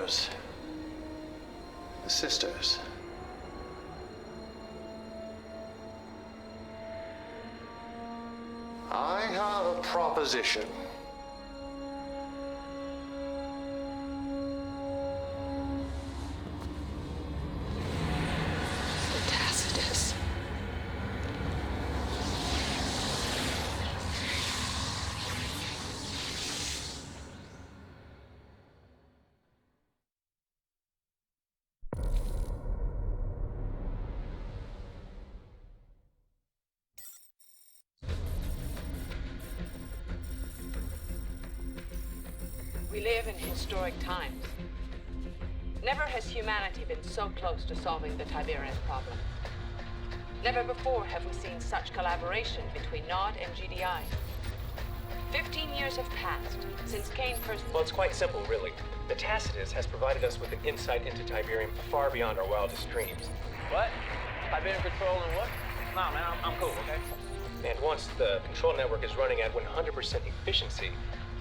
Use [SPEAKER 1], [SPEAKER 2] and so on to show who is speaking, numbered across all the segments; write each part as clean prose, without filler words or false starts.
[SPEAKER 1] brothers, the sisters. I have a proposition.
[SPEAKER 2] We live in historic times. Never has humanity been so close to solving the Tiberian problem. Never before have we seen such collaboration between Nod and GDI. 15 years have passed since Kane first...
[SPEAKER 3] Well, it's quite simple, really. The Tacitus has provided us with an insight into Tiberium far beyond our wildest dreams.
[SPEAKER 4] What? Tiberium control and what? Nah, man, I'm cool, okay?
[SPEAKER 3] And once the control network is running at 100% efficiency,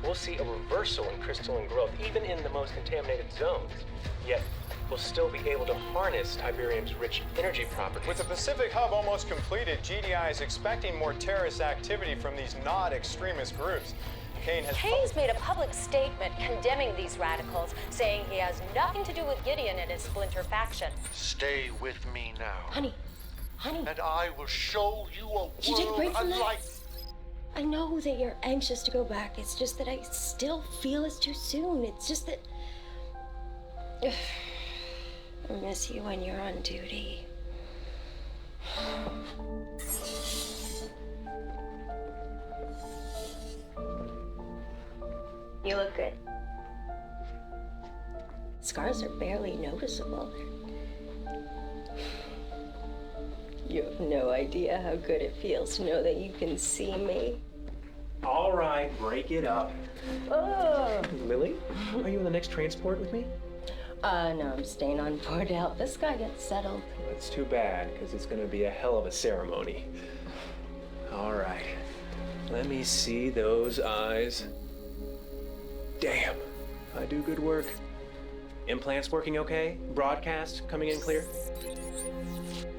[SPEAKER 3] we'll see a reversal in crystalline growth, even in the most contaminated zones. Yet, we'll still be able to harness Tiberium's rich energy properties.
[SPEAKER 5] With the Pacific Hub almost completed, GDI is expecting more terrorist activity from these not extremist groups.
[SPEAKER 6] Kane's made a public statement condemning these radicals, saying he has nothing to do with Gideon and his splinter faction.
[SPEAKER 1] Stay with me now.
[SPEAKER 6] Honey.
[SPEAKER 1] And I will show you a
[SPEAKER 6] Did you take a break
[SPEAKER 1] world
[SPEAKER 6] from
[SPEAKER 1] unlike...
[SPEAKER 6] I know that you're anxious to go back. It's just that I still feel it's too soon. It's just that... I miss you when you're on duty. You look good. Scars are barely noticeable. You have no idea how good it feels to know that you can see me.
[SPEAKER 3] All right, break it up.
[SPEAKER 6] Oh.
[SPEAKER 3] Lily, are you in the next transport with me?
[SPEAKER 6] No, I'm staying on board to help this guy get settled.
[SPEAKER 3] That's too bad, because it's going to be a hell of a ceremony. All right, let me see those eyes. Damn, I do good work. Implants working okay? Broadcast coming in clear?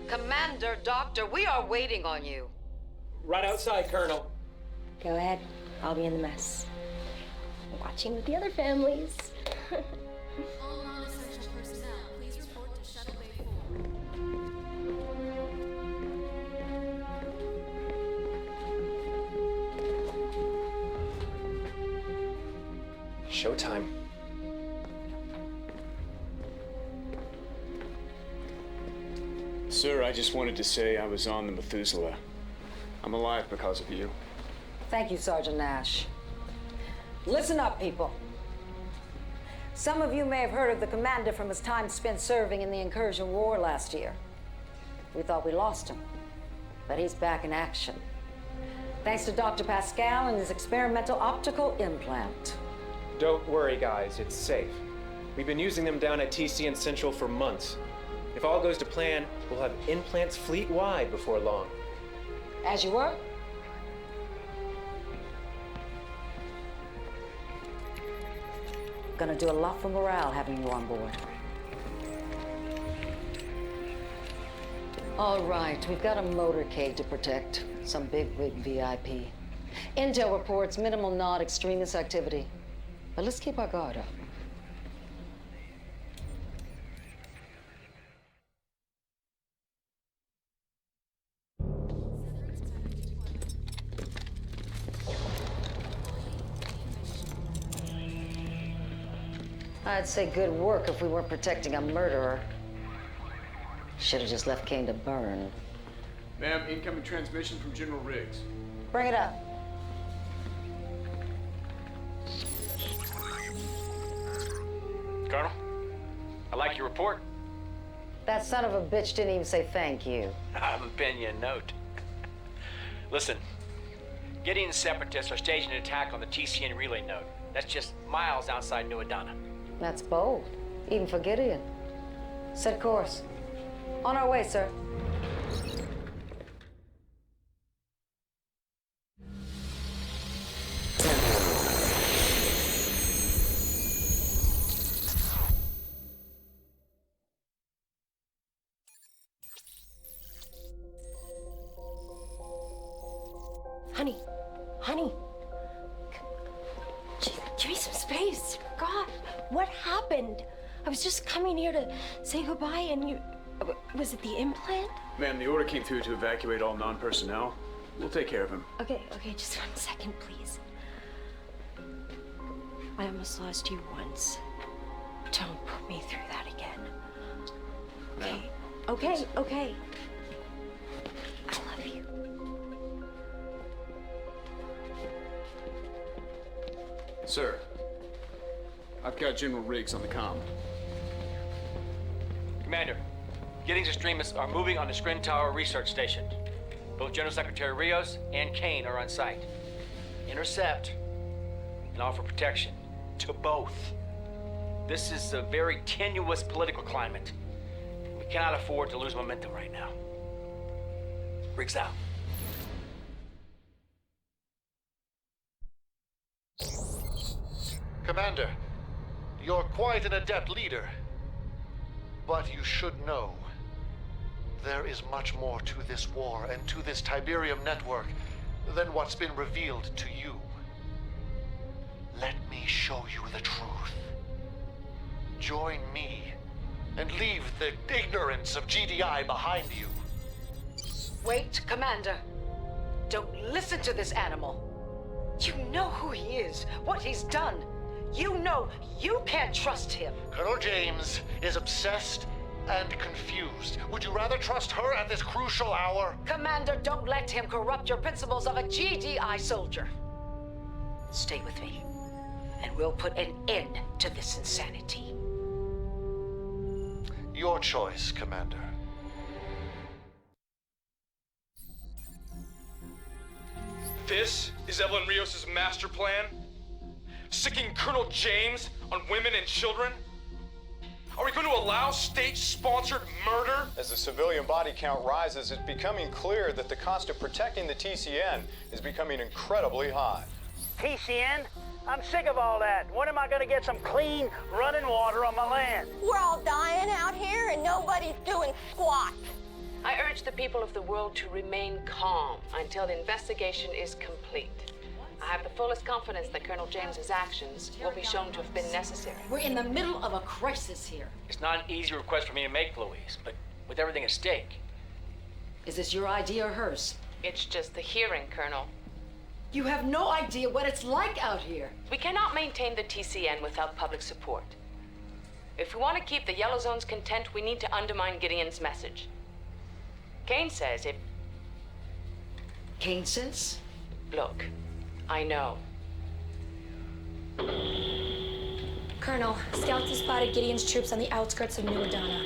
[SPEAKER 7] Commander, Doctor, we are waiting on you.
[SPEAKER 3] Right outside, Colonel.
[SPEAKER 6] Go ahead. I'll be in the mess. I'm watching with the other families.
[SPEAKER 8] All non-essential personnel, please report to Shuttle Bay 4.
[SPEAKER 3] Showtime.
[SPEAKER 9] Sir, I just wanted to say I was on the Methuselah. I'm alive because of you.
[SPEAKER 7] Thank you, Sergeant Nash. Listen up, people. Some of you may have heard of the commander from his time spent serving in the Incursion War last year. We thought we lost him, but he's back in action. Thanks to Dr. Pascal and his experimental optical implant.
[SPEAKER 3] Don't worry, guys. It's safe. We've been using them down at TCN Central for months. If all goes to plan, we'll have implants fleet-wide before long.
[SPEAKER 7] As you were? Gonna do a lot for morale having you on board. All right, we've got a motorcade to protect. Some bigwig VIP. Intel reports minimal Nod extremist activity. But let's keep our guard up. I'd say good work if we weren't protecting a murderer. Should have just left Kane to burn.
[SPEAKER 9] Ma'am, incoming transmission from General Riggs.
[SPEAKER 7] Bring it up.
[SPEAKER 4] Colonel, I like your report.
[SPEAKER 7] That son of a bitch didn't even say thank you.
[SPEAKER 4] I'm penning you a note. Listen, Gideon separatists are staging an attack on the TCN relay node. That's just miles outside New Adana.
[SPEAKER 7] That's bold, even for Gideon. Set course. On our way, sir.
[SPEAKER 10] Honey. Give me some space. God, what happened? I was just coming here to say goodbye and you... Was it the implant?
[SPEAKER 9] Ma'am, the order came through to evacuate all non-personnel. We'll take care of him.
[SPEAKER 10] Okay, just 1 second, please. I almost lost you once. Don't put me through that again. Okay. I love you.
[SPEAKER 9] Sir, I've got General Riggs on the comm.
[SPEAKER 4] Commander, Giddings extremists are moving on the Scrin Tower research station. Both General Secretary Rios and Kane are on site. Intercept and offer protection to both. This is a very tenuous political climate. We cannot afford to lose momentum right now. Riggs out.
[SPEAKER 1] Commander, you're quite an adept leader. But you should know, there is much more to this war and to this Tiberium network than what's been revealed to you. Let me show you the truth. Join me and leave the ignorance of GDI behind you.
[SPEAKER 7] Wait, Commander. Don't listen to this animal. You know who he is, what he's done. You know you can't trust him.
[SPEAKER 1] Colonel James is obsessed and confused. Would you rather trust her at this crucial hour?
[SPEAKER 7] Commander, don't let him corrupt your principles of a GDI soldier. Stay with me, and we'll put an end to this insanity.
[SPEAKER 1] Your choice, Commander.
[SPEAKER 11] This is Evelyn Rios' master plan? Sicking Colonel James on women and children? Are we going to allow state-sponsored murder?
[SPEAKER 5] As the civilian body count rises, it's becoming clear that the cost of protecting the TCN is becoming incredibly high.
[SPEAKER 12] TCN? I'm sick of all that. When am I going to get some clean, running water on my land?
[SPEAKER 13] We're all dying out here and nobody's doing squat.
[SPEAKER 2] I urge the people of the world to remain calm until the investigation is complete. I have the fullest confidence that Colonel James's actions will be shown to have been necessary.
[SPEAKER 7] We're in the middle of a crisis here.
[SPEAKER 4] It's not an easy request for me to make, Louise, but with everything at stake.
[SPEAKER 7] Is this your idea or hers?
[SPEAKER 2] It's just the hearing, Colonel.
[SPEAKER 7] You have no idea what it's like out here.
[SPEAKER 2] We cannot maintain the TCN without public support. If we want to keep the Yellow Zones content, we need to undermine Gideon's message. Kane says if...
[SPEAKER 7] Kane says?
[SPEAKER 2] Look, I know.
[SPEAKER 8] Colonel, scouts have spotted Gideon's troops on the outskirts of New Adana.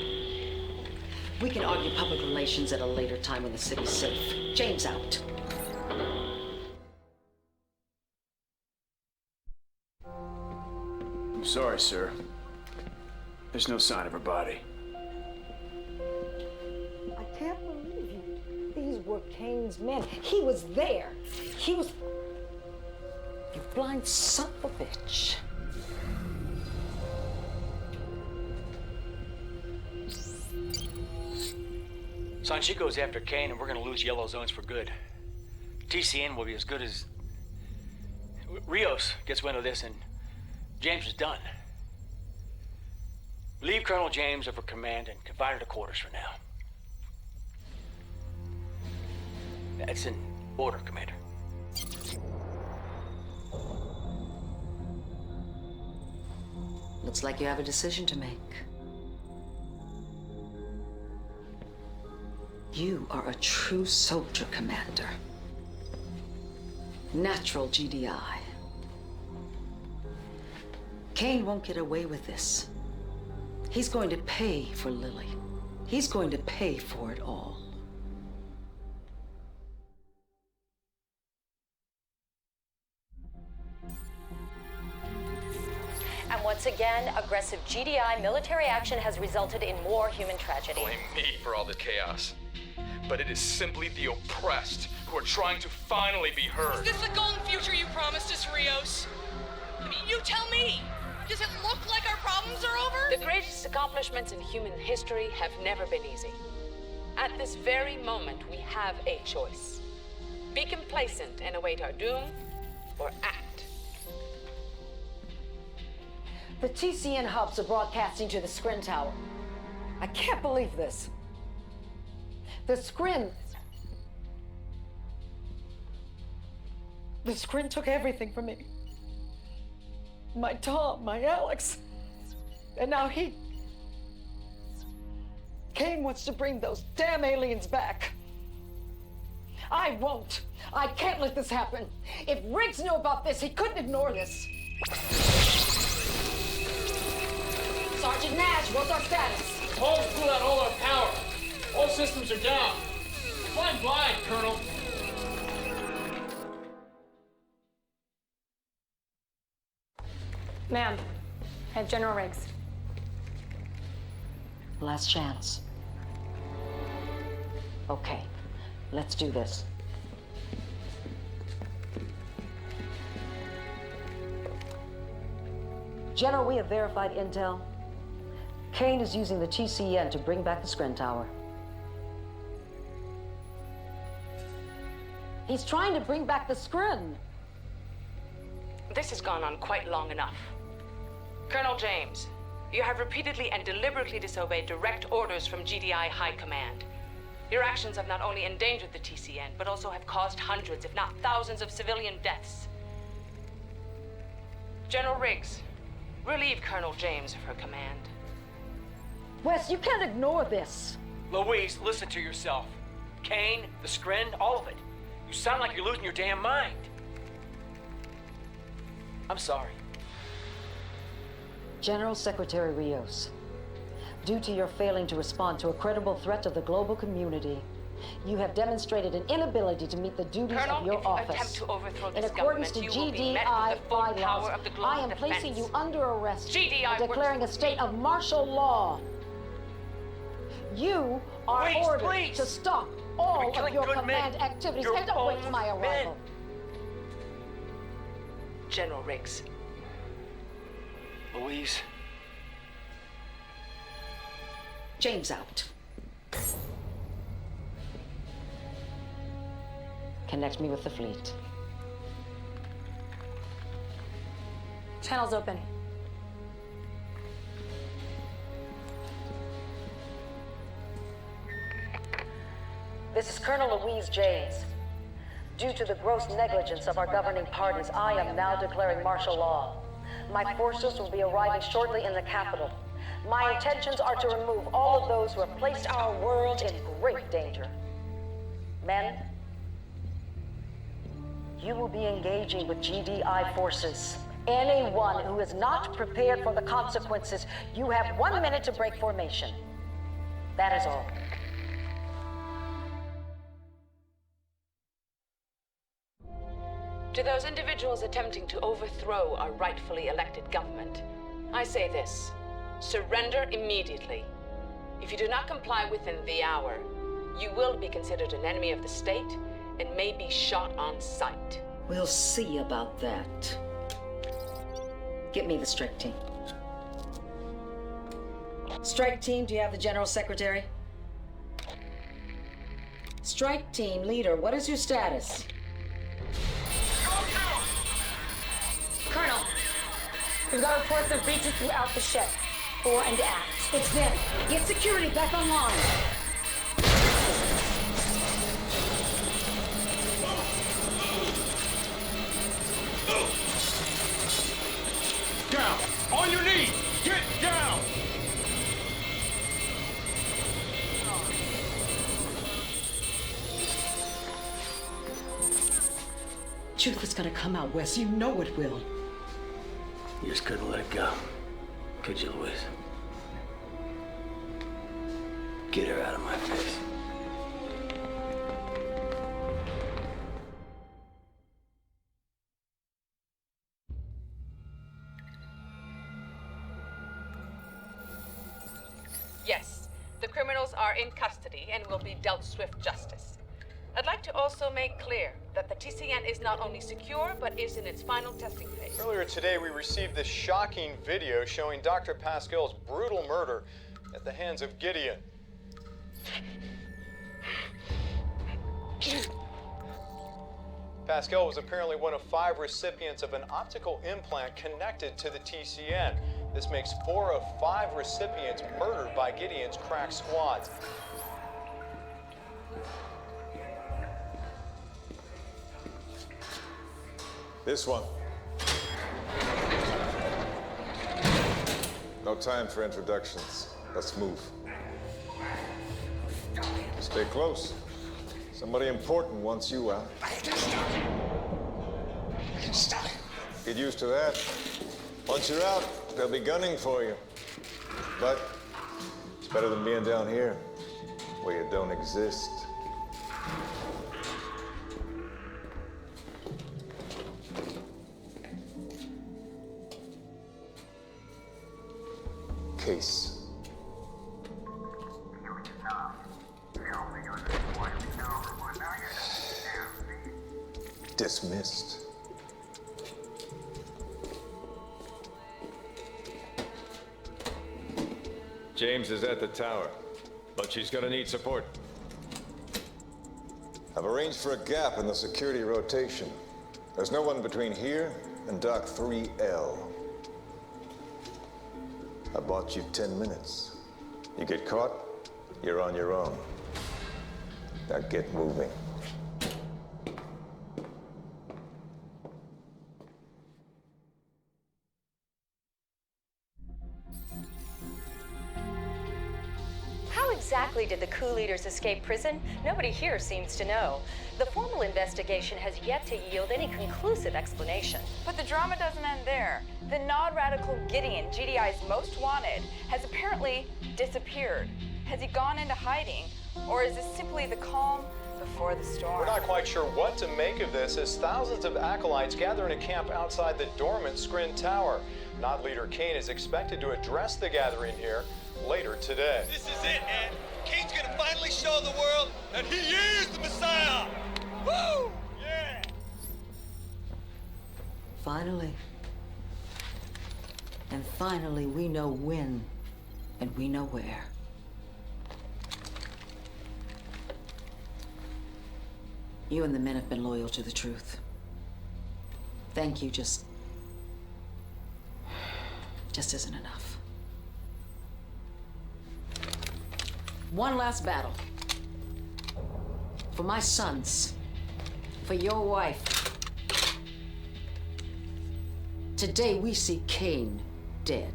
[SPEAKER 7] We can argue public relations at a later time when the city's safe. James out.
[SPEAKER 9] I'm sorry, sir. There's no sign of her body.
[SPEAKER 7] I can't believe you. These were Kane's men. He was there. He was... You blind son of a bitch.
[SPEAKER 4] Sanchico's after Kane, and we're gonna lose Yellow Zones for good. TCN will be as good as... Rios gets wind of this, and James is done. Leave Colonel James over command and confine her to quarters for now. That's in order, Commander.
[SPEAKER 7] Looks like you have a decision to make. You are a true soldier, Commander. Natural GDI. Kane won't get away with this. He's going to pay for Lily. He's going to pay for it all.
[SPEAKER 6] And once again, aggressive GDI military action has resulted in more human tragedy.
[SPEAKER 11] Blame me for all the chaos. But it is simply the oppressed who are trying to finally be heard.
[SPEAKER 14] Is this the golden future you promised us, Rios? I mean, you tell me. Does it look like our problems are over?
[SPEAKER 2] The greatest accomplishments in human history have never been easy. At this very moment, we have a choice. Be complacent and await our doom, or act.
[SPEAKER 7] The TCN hubs are broadcasting to the Skrin Tower. I can't believe this. The Skrin took everything from me. My Tom, my Alex. And now Kane wants to bring those damn aliens back. I won't. I can't let this happen. If Riggs knew about this, he couldn't ignore this. Sergeant Nash, what's our status?
[SPEAKER 15] Hull's pulled out all our power. All systems are down. Flying blind, Colonel.
[SPEAKER 16] Ma'am, I have General Riggs.
[SPEAKER 7] Last chance. Okay, let's do this. General, we have verified intel. Kane is using the TCN to bring back the Skrin Tower. He's trying to bring back the Skrin.
[SPEAKER 2] This has gone on quite long enough. Colonel James, you have repeatedly and deliberately disobeyed direct orders from GDI High Command. Your actions have not only endangered the TCN, but also have caused hundreds, if not thousands, of civilian deaths. General Riggs, relieve Colonel James of her command.
[SPEAKER 7] Wes, you can't ignore this.
[SPEAKER 4] Louise, listen to yourself. Kane, the Skrin, all of it. You sound like you're losing your damn mind. I'm sorry.
[SPEAKER 7] General Secretary Rios, due to your failing to respond to a credible threat to the global community, you have demonstrated an inability to meet the duties of your office.
[SPEAKER 2] Attempt to overthrow
[SPEAKER 7] In
[SPEAKER 2] this
[SPEAKER 7] accordance to
[SPEAKER 2] government, you will be met with the full
[SPEAKER 7] GDI
[SPEAKER 2] power
[SPEAKER 7] bylaws,
[SPEAKER 2] of the global
[SPEAKER 7] I am
[SPEAKER 2] defense.
[SPEAKER 7] placing you under arrest
[SPEAKER 2] GDI
[SPEAKER 7] and declaring a
[SPEAKER 2] works-
[SPEAKER 7] state of martial law. You are
[SPEAKER 4] Please,
[SPEAKER 7] ordered
[SPEAKER 4] please.
[SPEAKER 7] to stop all
[SPEAKER 4] You're
[SPEAKER 7] of
[SPEAKER 4] killing
[SPEAKER 7] your
[SPEAKER 4] good
[SPEAKER 7] command
[SPEAKER 4] men.
[SPEAKER 7] activities
[SPEAKER 4] Your
[SPEAKER 7] and await
[SPEAKER 4] own
[SPEAKER 7] my arrival.
[SPEAKER 2] General Riggs.
[SPEAKER 4] Louise.
[SPEAKER 7] James out. Connect me with the fleet.
[SPEAKER 16] Channel's open.
[SPEAKER 7] This is Colonel Louise James. Due to the gross negligence of our governing parties, I am now declaring martial law. My forces will be arriving shortly in the capital. My intentions are to remove all of those who have placed our world in great danger. Men, you will be engaging with GDI forces. Anyone who is not prepared for the consequences, you have 1 minute to break formation. That is all.
[SPEAKER 2] To those individuals attempting to overthrow our rightfully elected government, I say this: surrender immediately. If you do not comply within the hour, you will be considered an enemy of the state and may be shot on sight.
[SPEAKER 7] We'll see about that. Get me the strike team. Strike team, do you have the General Secretary? Strike team leader, what is your status?
[SPEAKER 16] Colonel, we've got reports of breaches throughout the ship. Fore and aft.
[SPEAKER 7] It's them. Get security back online.
[SPEAKER 15] Down! On your knees! Get down!
[SPEAKER 7] Truth is gonna come out, Wes. You know it will.
[SPEAKER 17] You just couldn't let it go. Could you, Louise? Get her out of my face.
[SPEAKER 2] Yes, the criminals are in custody and will be dealt swift justice. I'd like to also make clear that the TCN is not only secure, but is in its final testing phase.
[SPEAKER 5] Earlier today, we received this shocking video showing Dr. Pascal's brutal murder at the hands of Gideon. Pascal was apparently one of 5 recipients of an optical implant connected to the TCN. This makes 4 of 5 recipients murdered by Gideon's crack squads.
[SPEAKER 18] This one. No time for introductions. Let's move. Stay close. Somebody important wants you out. Get used to that. Once you're out, they'll be gunning for you. But it's better than being down here, where you don't exist. Case. Dismissed. James is at the tower, but she's gonna need support. I've arranged for a gap in the security rotation. There's no one between here and Dock 3L. I bought you 10 minutes. You get caught, you're on your own. Now get moving.
[SPEAKER 6] How exactly did the coup leaders escape prison? Nobody here seems to know. The formal investigation has yet to yield any conclusive explanation.
[SPEAKER 19] But the drama doesn't end there. The non-radical Gideon, GDI's most wanted, has apparently disappeared. Has he gone into hiding? Or is this simply the calm before the storm?
[SPEAKER 5] We're not quite sure what to make of this as thousands of acolytes gather in a camp outside the dormant Skrin Tower. Nod leader Kane is expected to address the gathering here later today.
[SPEAKER 20] This is it, man. Kane's gonna finally show the world that he is the Messiah! Woo! Yeah!
[SPEAKER 7] Finally. And finally, we know when, and we know where. You and the men have been loyal to the truth. Thank you just isn't enough. One last battle. For my sons. For your wife. Today we see Kane dead.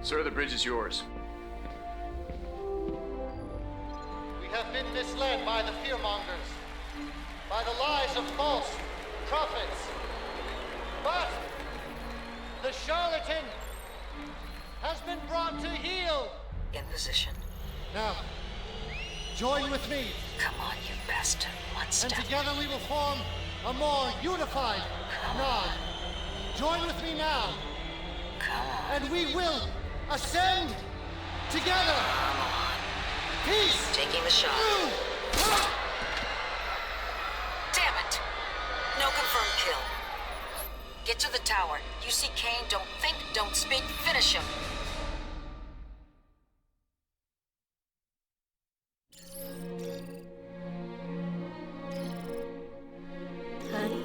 [SPEAKER 9] Sir, the bridge is yours.
[SPEAKER 1] We have been misled by the fearmongers, by the lies of false prophets. But the charlatan has been brought to heel.
[SPEAKER 7] In position.
[SPEAKER 1] Now, join with me.
[SPEAKER 7] Come on, you bastard. One step.
[SPEAKER 1] And together we will form a more unified Nod. Join with me now.
[SPEAKER 7] Come on.
[SPEAKER 1] And we will ascend together.
[SPEAKER 7] Come on.
[SPEAKER 1] Peace.
[SPEAKER 7] Taking the shot. Damn it. No confirmed kill. Get to the tower. You see Kane, don't think, don't speak, finish him.
[SPEAKER 10] Honey?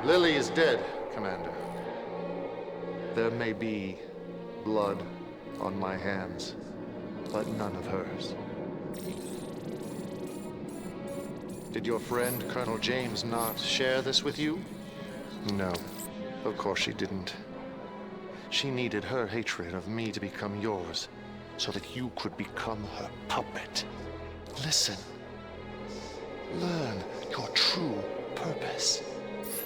[SPEAKER 1] Lily is dead, Commander. There may be blood on my hands, but none of hers. Did your friend, Colonel James, not share this with you? No, of course she didn't. She needed her hatred of me to become yours, so that you could become her puppet. Listen. Learn your true purpose.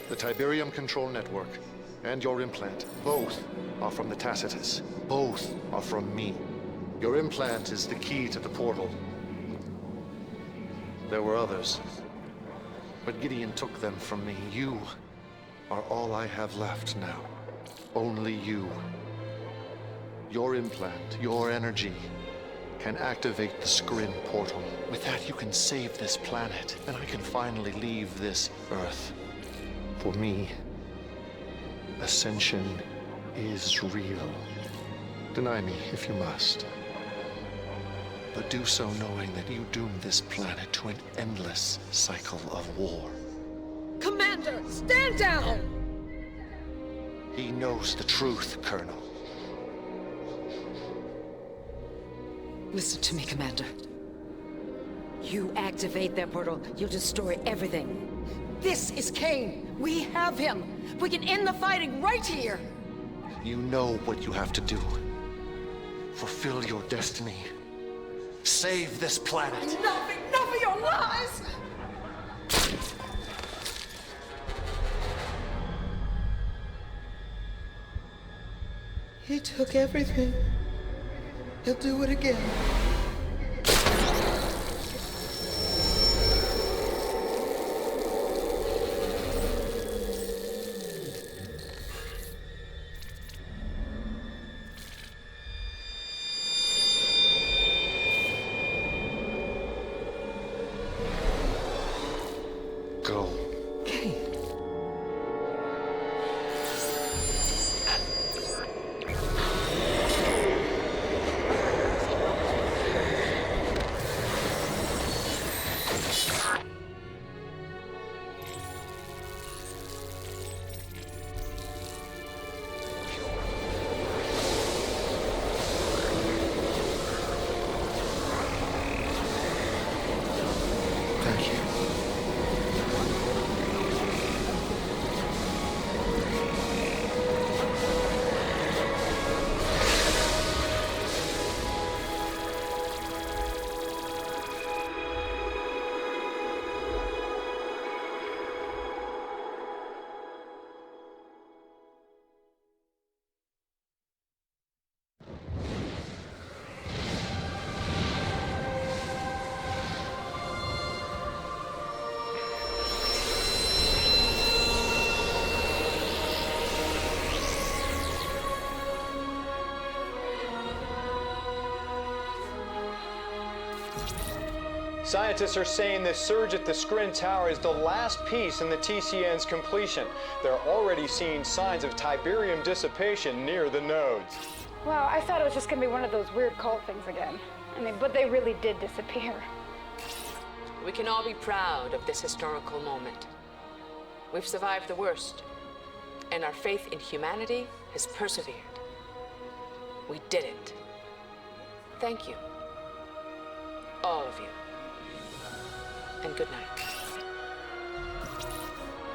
[SPEAKER 1] The Tiberium Control Network and your implant, both are from the Tacitus. Both are from me. Your implant is the key to the portal. There were others, but Gideon took them from me. You are all I have left now. Only you. Your implant, your energy, can activate the Skrin portal. With that, you can save this planet, and I can finally leave this Earth. For me, ascension is real. Deny me if you must. But do so knowing that you doom this planet to an endless cycle of war.
[SPEAKER 7] Commander, stand down!
[SPEAKER 1] He knows the truth, Colonel.
[SPEAKER 7] Listen to me, Commander. You activate that portal, you'll destroy everything. This is Kane. We have him. We can end the fighting right here.
[SPEAKER 1] You know what you have to do. Fulfill your destiny. Save this planet.
[SPEAKER 7] Enough of your lies!
[SPEAKER 21] He took everything. He'll do it again.
[SPEAKER 1] Go. Thank you.
[SPEAKER 5] Scientists are saying this surge at the Skrin Tower is the last piece in the TCN's completion. They're already seeing signs of Tiberium dissipation near the nodes.
[SPEAKER 16] Well, I thought it was just gonna be one of those weird cult things again. I mean, but they really did disappear.
[SPEAKER 2] We can all be proud of this historical moment. We've survived the worst, and our faith in humanity has persevered. We did it. Thank you. All of you. And good night.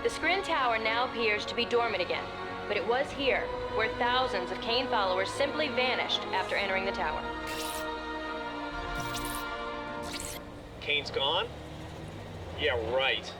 [SPEAKER 6] The Skrin Tower now appears to be dormant again, but it was here where thousands of Kane followers simply vanished after entering the tower.
[SPEAKER 5] Kane's gone? Yeah, right.